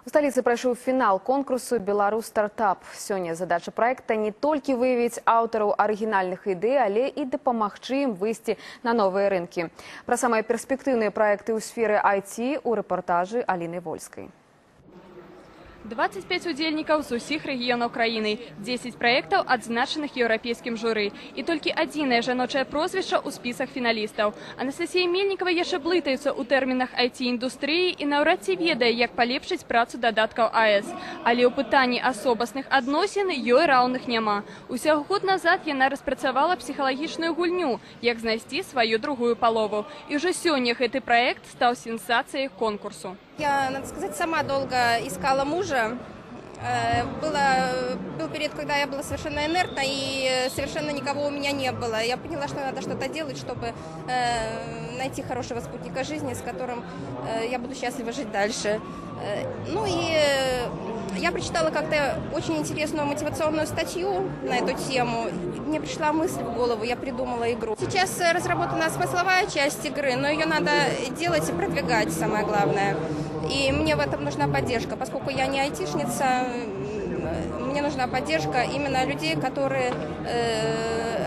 У столице прошел финал конкурсу «Беларусь стартап». Сегодня задача проекта не только выявить авторов оригинальных идей, але и допомогти им выйти на новые рынки. Про самые перспективные проекты у сферы IT у репортажи Алины Вольской. 25 удзельнікаў з усіх рэгіёнаў краіны, 10 праектаў, адзначаных еўрапейскім журы. І толькі адзінае жаночае прозвішча ў спісах фіналістаў. Анастасія Мельнікова яшчэ блытаецца ў тэрмінах IT-індустрыі і наўрад ці ведае, як палепшыць працу дадаткаў АЭС. Але ў пытанні асобасных адносін ёй раўных няма. Усяго год назад яна распрацавала псіхалагічную гульню, як знайсці сваю другую палову. І ўжо сёння гэты праект стаў сенсацыяй конкурсу. Я, надо сказать, сама долго искала мужа. Был период, когда я была совершенно инертна, и совершенно никого у меня не было. Я поняла, что надо что-то делать, чтобы найти хорошего спутника жизни, с которым я буду счастлива жить дальше. Ну и я прочитала как-то очень интересную мотивационную статью на эту тему. Мне пришла мысль в голову, я придумала игру. Сейчас разработана смысловая часть игры, но ее надо делать и продвигать, самое главное. И мне в этом нужна поддержка, поскольку я не айтишница, мне нужна поддержка именно людей, которые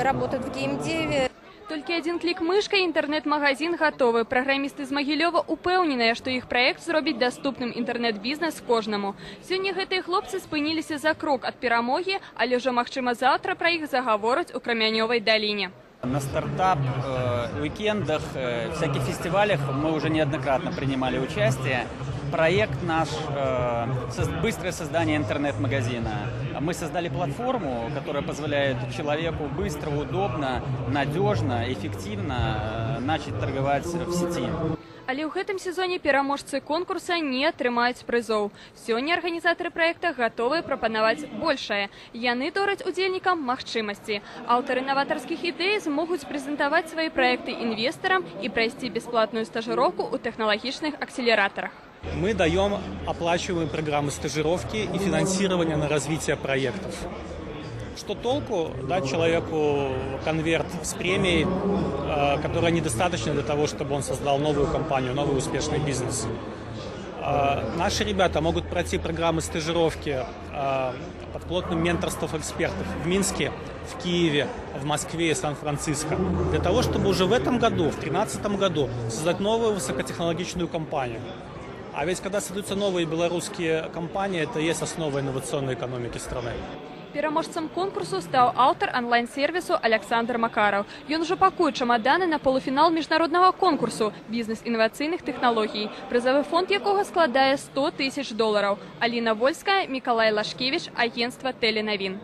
работают в геймдеве. Толькі один клік мышкой інтэрнэт-магазин готовы. Праграмісты з Магілёва упэўненыя, што іх праект зробіць даступным інтэрнэт-бізнес кожнаму. Сёння гэтыя хлопцы спыніліся за крок ад перамогі, але ўжо, магчыма, заўтра пра іх загавораць у Крамянёвай даліне. На стартап, уикендах, всяких фестивалях мы уже неоднократно принимали участие. Проект наш быстрое создание интернет-магазина. Мы создали платформу, которая позволяет человеку быстро, удобно, надежно, эффективно начать торговать в сети. Але ў гэтым сезоне пераможцы конкурса не атрымаюць прызоў. Сёння арганізатары праекта гатовыя прапанаваць большае. Яны дораць удзельнікам магчымасці. Аўтары наватарскіх ідэй змогуць прэзентаваць свае праекты інвестарам і прайсці бясплатную стажыроўку ў тэхналагічных акселераторах. Мы даем оплачиваемые программы стажировки и финансирования на развитие проектов. Что толку дать человеку конверт с премией, которая недостаточна для того, чтобы он создал новую компанию, новый успешный бизнес? Наши ребята могут пройти программы стажировки под плотным менторством экспертов в Минске, в Киеве, в Москве и Сан-Франциско, для того, чтобы уже в этом году, в 2013 году, создать новую высокотехнологичную компанию. А ведь когда создаются новые белорусские компании, это и есть основа инновационной экономики страны. Пераможцам конкурсу стаў аўтар онлайн-сервису Александр Макаров. Ён ужо пакуе чамаданы на полуфінал міжнароднага конкурсу «Бізнес інавацыйных тэхналогій», прызавы фонд якога складае $100 000. Аліна Вольская, Миколай Лашкевич, агентство Теленовин.